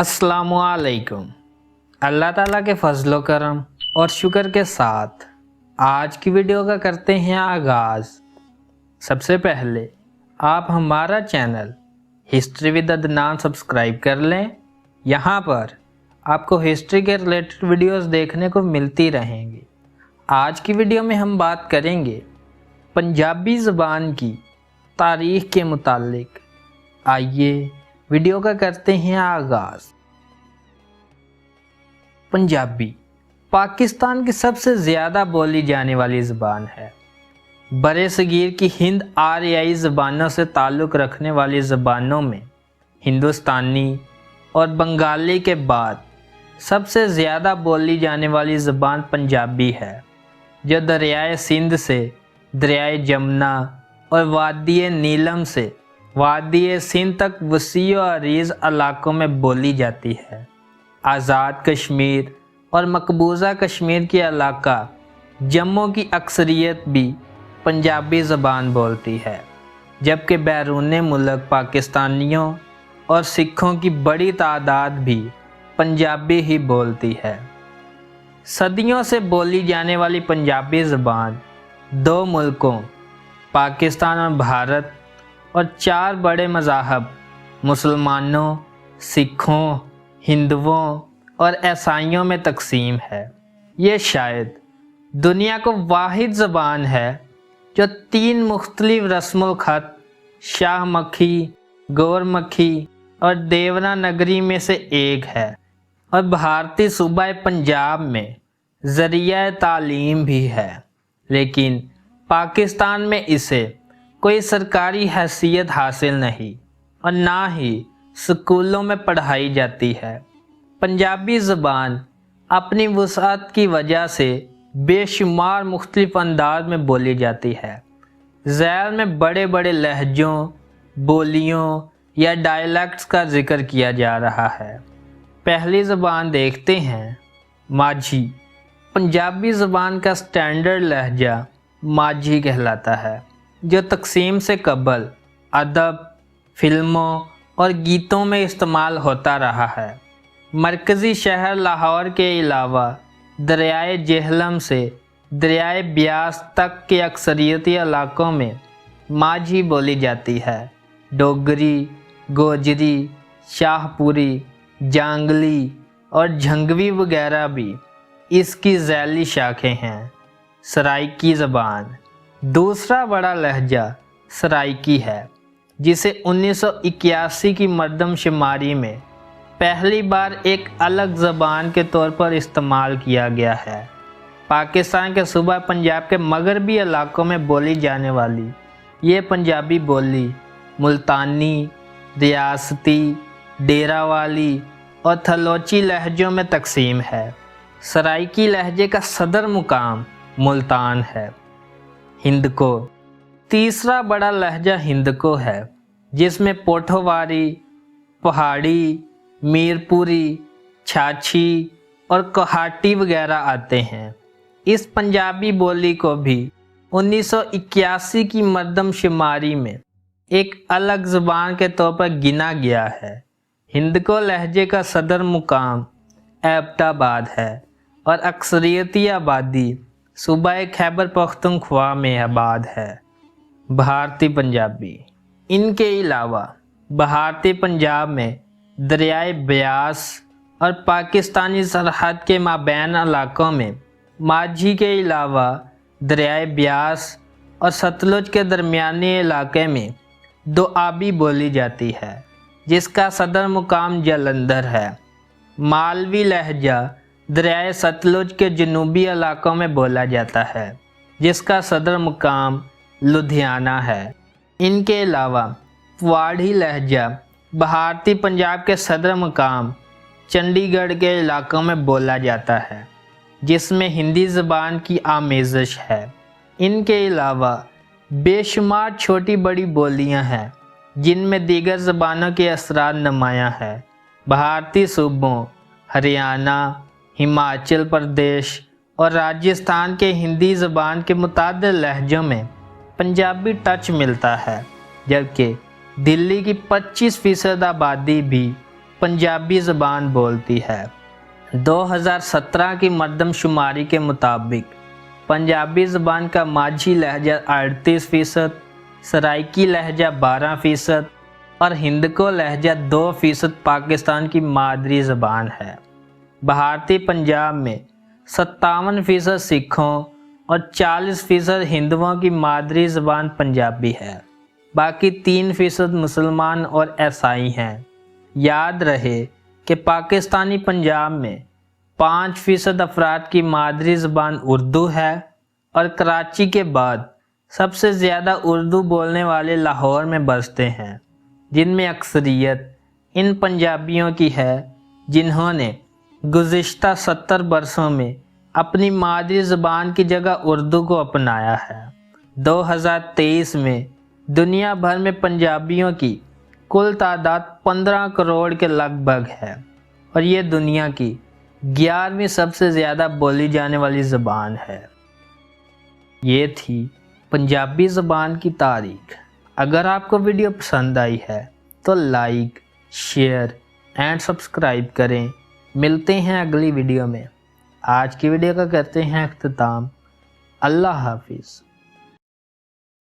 अस्सलामु अलैकुम। अल्लाह ताला के फजलो करम और शुक्र के साथ आज की वीडियो का करते हैं आगाज़। सबसे पहले आप हमारा channel history with Adnan subscribe कर लें। यहाँ पर आपको हिस्ट्री के रिलेटेड वीडियोस देखने को मिलती रहेंगी। आज की वीडियो में हम बात करेंगे पंजाबी ज़बान की तारीख़ के मुतालिक। आइए वीडियो का करते हैं आगाज़। पंजाबी पाकिस्तान की सबसे ज़्यादा बोली जाने वाली ज़बान है। बरे सगीर की हिंद आरियाई ज़बानों से ताल्लुक़ रखने वाली ज़बानों में हिंदुस्तानी और बंगाली के बाद सबसे ज़्यादा बोली जाने वाली ज़बान पंजाबी है, जो दरियाए सिंध से दरियाए जमुना और वादी नीलम से वादी सिंध तक वसी और अरीज़ इलाकों में बोली जाती है। आज़ाद कश्मीर और मकबूजा कश्मीर के इलाका जम्मू की अक्सरियत भी पंजाबी ज़बान बोलती है, जबकि बैरून मुल्क पाकिस्तानियों और सिखों की बड़ी तादाद भी पंजाबी ही बोलती है। सदियों से बोली जाने वाली पंजाबी ज़बान दो मुल्कों पाकिस्तान और भारत और चार बड़े मज़ाहब मुसलमानों, सिखों, हिंदुओं और ईसाइयों में तकसीम है। ये शायद दुनिया को वाहिद ज़बान है जो तीन मुख्तलिफ रस्मुल ख़त शाह मखी, गौर मखी और देवनागरी में से एक है और भारतीय सूबा पंजाब में ज़रिया तालीम भी है, लेकिन पाकिस्तान में इसे कोई सरकारी हैसियत हासिल नहीं और ना ही स्कूलों में पढ़ाई जाती है। पंजाबी ज़बान अपनी वसाअत की वजह से बेशुमार मुख्तलिफ अंदाज में बोली जाती है। ज़ैल में बड़े बड़े लहजों, बोलियों या डायलेक्ट्स का ज़िक्र किया जा रहा है। पहली ज़बान देखते हैं, माझी। पंजाबी ज़बान का स्टैंडर्ड लहजा माझी कहलाता है, जो तकसीम से कबल अदब, फिल्मों और गीतों में इस्तेमाल होता रहा है। मरकज़ी शहर लाहौर के अलावा दरियाए जेहलम से दरियाए ब्यास तक के अक्सरियती इलाकों में माझी बोली जाती है। डोगरी, गोजरी, शाहपुरी, जांगली और झंगवी वगैरह भी इसकी ज़ैली शाखें हैं। सराइकी ज़बान दूसरा बड़ा लहजा सराइकी है, जिसे 1981 की मरदमशुमारी में पहली बार एक अलग ज़बान के तौर पर इस्तेमाल किया गया है। पाकिस्तान के सूबा पंजाब के मगरबी इलाकों में बोली जाने वाली ये पंजाबी बोली मुल्तानी, रियासती, डेरावाली और थलोची लहजों में तकसीम है। सराइकी लहजे का सदर मुकाम मुल्तान है। हिंदको तीसरा बड़ा लहजा हिंदको है, जिसमें पोठोवारी, पहाड़ी, मीरपुरी, छाछी और कोहाटी वगैरह आते हैं। इस पंजाबी बोली को भी 1981 की मरदमशुमारी में एक अलग ज़बान के तौर पर गिना गया है। हिंदको लहजे का सदर मुकाम एबटाबाद है और अक्सरियती आबादी सूबा खैबर पख्तूनख्वा में आबाद है। भारतीय पंजाबी इनके अलावा भारतीय पंजाब में दरियाए ब्यास और पाकिस्तानी सरहद के माबैन इलाकों में माझी के अलावा दरियाए ब्यास और सतलुज के दरमियानी इलाके में दोआबी बोली जाती है, जिसका सदर मुकाम जालंधर है। मालवी लहजा दरियाए सतलुज के जनूबी इलाकों में बोला जाता है, जिसका सदर मुकाम लुधियाना है। इनके अलावा पुआड़ी लहजा भारतीय पंजाब के सदर मुकाम चंडीगढ़ के इलाकों में बोला जाता है, जिसमें हिंदी ज़बान की आमेज़श है। इनके अलावा बेशुमार छोटी बड़ी बोलियां हैं, जिनमें दीगर ज़बानों के असरात नुमायाँ है। भारतीय सूबों हरियाणा, हिमाचल प्रदेश और राजस्थान के हिंदी ज़बान के मुतादिद लहजों में पंजाबी टच मिलता है, जबकि दिल्ली की 25% आबादी भी पंजाबी ज़बान बोलती है। 2017 की मरदम शुमारी के मुताबिक पंजाबी ज़बान का माझी लहजा 38%, सराइकी लहजा 12% और हिंदको लहजा 2% पाकिस्तान की मादरी ज़बान है। भारतीय पंजाब में 57% सिखों और 40% हिंदुओं की मादरी ज़बान पंजाबी है। बाकी 3% मुसलमान और ईसाई हैं। याद रहे कि पाकिस्तानी पंजाब में 5% अफराद की मादरी ज़बान उर्दू है और कराची के बाद सबसे ज़्यादा उर्दू बोलने वाले लाहौर में बसते हैं, जिनमें अक्सरियत इन पंजाबियों की है जिन्होंने गुज़िश्ता 70 बरसों में अपनी मादरी ज़बान की जगह उर्दू को अपनाया है। 2023 में दुनिया भर में पंजाबियों की कुल तादाद 15 करोड़ के लगभग है और ये दुनिया की 11वीं सबसे ज़्यादा बोली जाने वाली ज़बान है। ये थी पंजाबी ज़बान की तारीख। अगर आपको वीडियो पसंद आई है तो लाइक, शेयर एंड सब्सक्राइब करें। मिलते हैं अगली वीडियो में। आज की वीडियो का करते हैं अख्तिताम। अल्लाह हाफिज़।